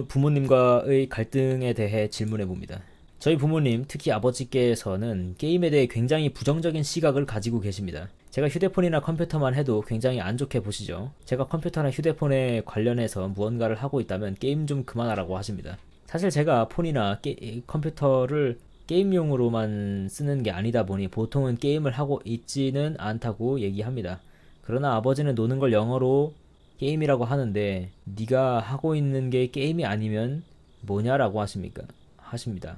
부모님과의 갈등에 대해 질문해 봅니다. 저희 부모님, 특히 아버지께서는 게임에 대해 굉장히 부정적인 시각을 가지고 계십니다. 제가 휴대폰이나 컴퓨터만 해도 굉장히 안 좋게 보시죠. 제가 컴퓨터나 휴대폰에 관련해서 무언가를 하고 있다면 게임 좀 그만하라고 하십니다. 사실 제가 폰이나 컴퓨터를 게임용으로만 쓰는 게 아니다 보니 보통은 게임을 하고 있지는 않다고 얘기합니다. 그러나 아버지는 노는 걸 영어로 게임이라고 하는데 네가 하고 있는 게 게임이 아니면 뭐냐라고 하십니다.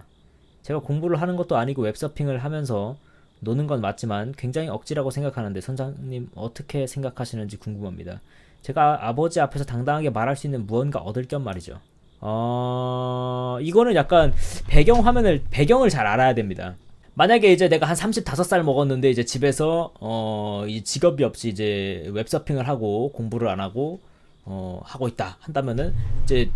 제가 공부를 하는 것도 아니고 웹서핑을 하면서 노는 건 맞지만 굉장히 억지라고 생각하는데 선장님 어떻게 생각하시는지 궁금합니다. 제가 아버지 앞에서 당당하게 말할 수 있는 무언가 얻을 겸 말이죠. 이거는 약간 배경을 잘 알아야 됩니다. 만약에 이제 내가 한 35살 먹었는데 이제 집에서 이 직업이 없이 이제 웹서핑을 하고 공부를 안 하고 하고 있다 한다면은 이제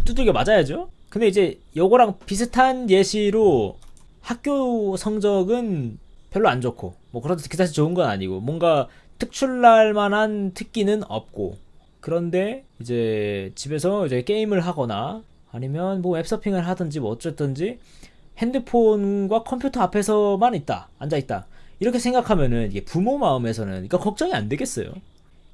두들겨 맞아야죠. 근데 이제 요거랑 비슷한 예시로 학교 성적은 별로 안 좋고 뭐 그렇다 그다지 좋은 건 아니고 뭔가 특출날 만한 특기는 없고 그런데 이제 집에서 이제 게임을 하거나 아니면 뭐 웹서핑을 하든지 뭐 어쨌든지 핸드폰과 컴퓨터 앞에서만 앉아 있다. 이렇게 생각하면은 이게 부모 마음에서는 이거 걱정이 안 되겠어요.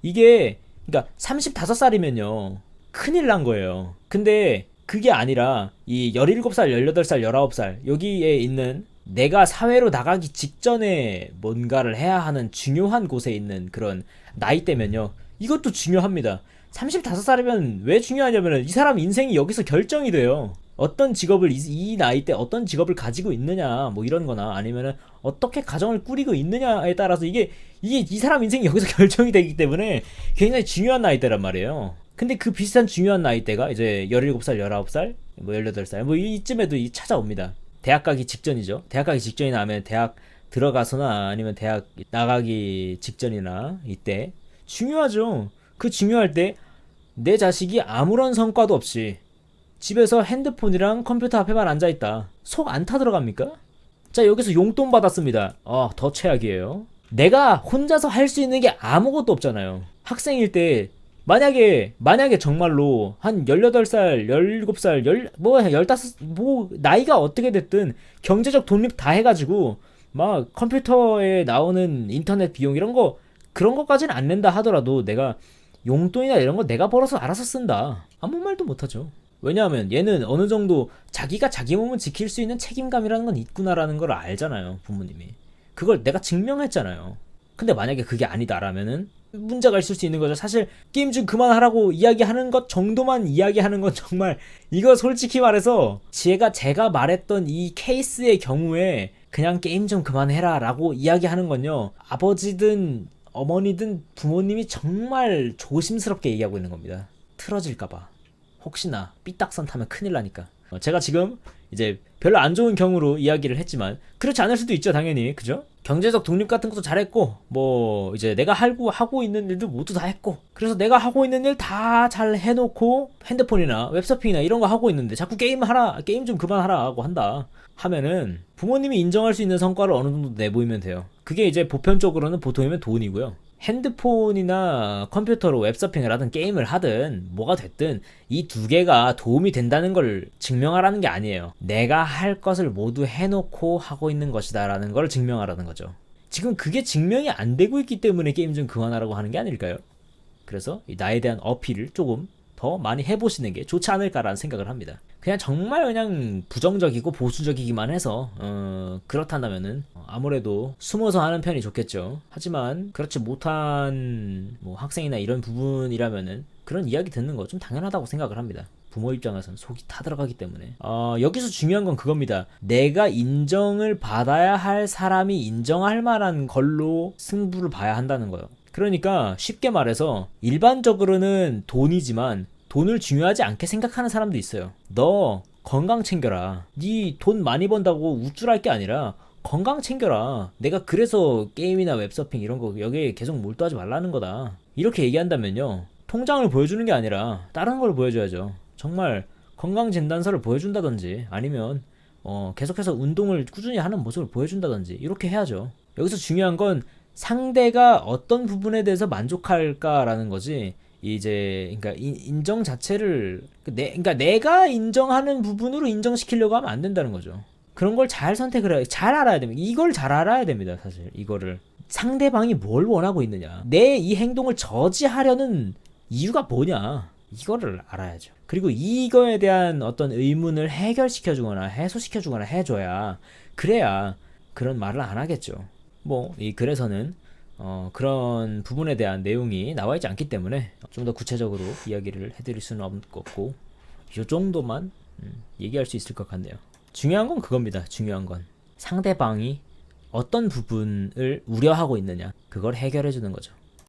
이게 그러니까 35살이면요. 큰일 난 거예요. 근데 그게 아니라 이 17살, 18살, 19살 여기에 있는 내가 사회로 나가기 직전에 뭔가를 해야 하는 중요한 곳에 있는 그런 나이대면요. 이것도 중요합니다. 35살이면 왜 중요하냐면은 이 사람 인생이 여기서 결정이 돼요. 어떤 직업을 이 나이 때 어떤 직업을 가지고 있느냐 뭐 이런 거나 아니면은 어떻게 가정을 꾸리고 있느냐에 따라서 이게 이 사람 인생이 여기서 결정이 되기 때문에 굉장히 중요한 나이대란 말이에요. 근데 그 비슷한 중요한 나이대가 이제 17살, 19살, 뭐 18살 뭐 이쯤에도 찾아옵니다. 대학 가기 직전이죠. 대학 가기 직전이나 하면 대학 들어가서나 아니면 대학 나가기 직전이나 이때 중요하죠. 그 중요할 때 내 자식이 아무런 성과도 없이 집에서 핸드폰이랑 컴퓨터 앞에만 앉아있다. 속 안 타들어갑니까? 자, 여기서 용돈 받았습니다. 더 최악이에요. 내가 혼자서 할 수 있는 게 아무것도 없잖아요. 학생일 때 만약에 정말로 한 18살, 17살, 15, 뭐 나이가 어떻게 됐든 경제적 독립 다 해가지고 막 컴퓨터에 나오는 인터넷 비용 이런 거 그런 것까지는 안 낸다 하더라도 내가 용돈이나 이런 거 내가 벌어서 알아서 쓴다. 아무 말도 못하죠. 왜냐하면 얘는 어느 정도 자기가 자기 몸을 지킬 수 있는 책임감이라는 건 있구나라는 걸 알잖아요. 부모님이. 그걸 내가 증명했잖아요. 근데 만약에 그게 아니다라면은 문제가 있을 수 있는 거죠. 사실 게임 좀 그만하라고 이야기하는 것 정도만 이야기하는 건 정말 이거 솔직히 말해서 제가 말했던 이 케이스의 경우에 그냥 게임 좀 그만해라 라고 이야기하는 건요. 아버지든 어머니든 부모님이 정말 조심스럽게 얘기하고 있는 겁니다. 틀어질까봐. 혹시나 삐딱선 타면 큰일 나니까. 제가 지금 이제 별로 안 좋은 경우로 이야기를 했지만 그렇지 않을 수도 있죠. 당연히. 그죠? 경제적 독립 같은 것도 잘했고 뭐 이제 내가 하고 있는 일도 모두 다 했고 그래서 내가 하고 있는 일 다 잘 해놓고 핸드폰이나 웹서핑이나 이런 거 하고 있는데 자꾸 게임 좀 그만하라 하고 한다 하면은 부모님이 인정할 수 있는 성과를 어느 정도 내보이면 돼요. 그게 이제 보편적으로는 보통이면 돈이고요. 핸드폰이나 컴퓨터로 웹서핑을 하든 게임을 하든 뭐가 됐든 이 두 개가 도움이 된다는 걸 증명하라는 게 아니에요. 내가 할 것을 모두 해놓고 하고 있는 것이다 라는 걸 증명하라는 거죠. 지금 그게 증명이 안 되고 있기 때문에 게임 좀 그만하라고 하는 게 아닐까요? 그래서 나에 대한 어필을 조금 더 많이 해보시는 게 좋지 않을까라는 생각을 합니다. 그냥 부정적이고 보수적이기만 해서 그렇다면은 아무래도 숨어서 하는 편이 좋겠죠. 하지만 그렇지 못한 뭐 학생이나 이런 부분이라면은 그런 이야기 듣는 거 좀 당연하다고 생각을 합니다. 부모 입장에서는 속이 타들어가기 때문에 여기서 중요한 건 그겁니다. 내가 인정을 받아야 할 사람이 인정할 만한 걸로 승부를 봐야 한다는 거예요. 그러니까 쉽게 말해서 일반적으로는 돈이지만 돈을 중요하지 않게 생각하는 사람도 있어요. 너 건강 챙겨라. 네 돈 많이 번다고 우쭐할 게 아니라 건강 챙겨라. 내가 그래서 게임이나 웹서핑 이런 거 여기에 계속 몰두하지 말라는 거다. 이렇게 얘기한다면요. 통장을 보여주는 게 아니라 다른 걸 보여줘야죠. 정말 건강진단서를 보여준다든지 아니면 계속해서 운동을 꾸준히 하는 모습을 보여준다든지 이렇게 해야죠. 여기서 중요한 건 상대가 어떤 부분에 대해서 만족할까라는 거지 이제 그러니까 인정 자체를 그러니까 내가 인정하는 부분으로 인정시키려고 하면 안 된다는 거죠. 그런 걸 잘 선택을 잘 알아야 됩니다. 이걸 잘 알아야 됩니다. 사실 이거를 상대방이 뭘 원하고 있느냐, 내 이 행동을 저지하려는 이유가 뭐냐, 이거를 알아야죠. 그리고 이거에 대한 어떤 의문을 해결시켜주거나 해소시켜주거나 해줘야, 그래야 그런 말을 안 하겠죠. 뭐 이 글에서는 그런 부분에 대한 내용이 나와 있지 않기 때문에 좀 더 구체적으로 이야기를 해드릴 수는 없고, 이 정도만 얘기할 수 있을 것 같네요. 중요한 건 그겁니다. 중요한 건 상대방이 어떤 부분을 우려하고 있느냐, 그걸 해결해 주는 거죠.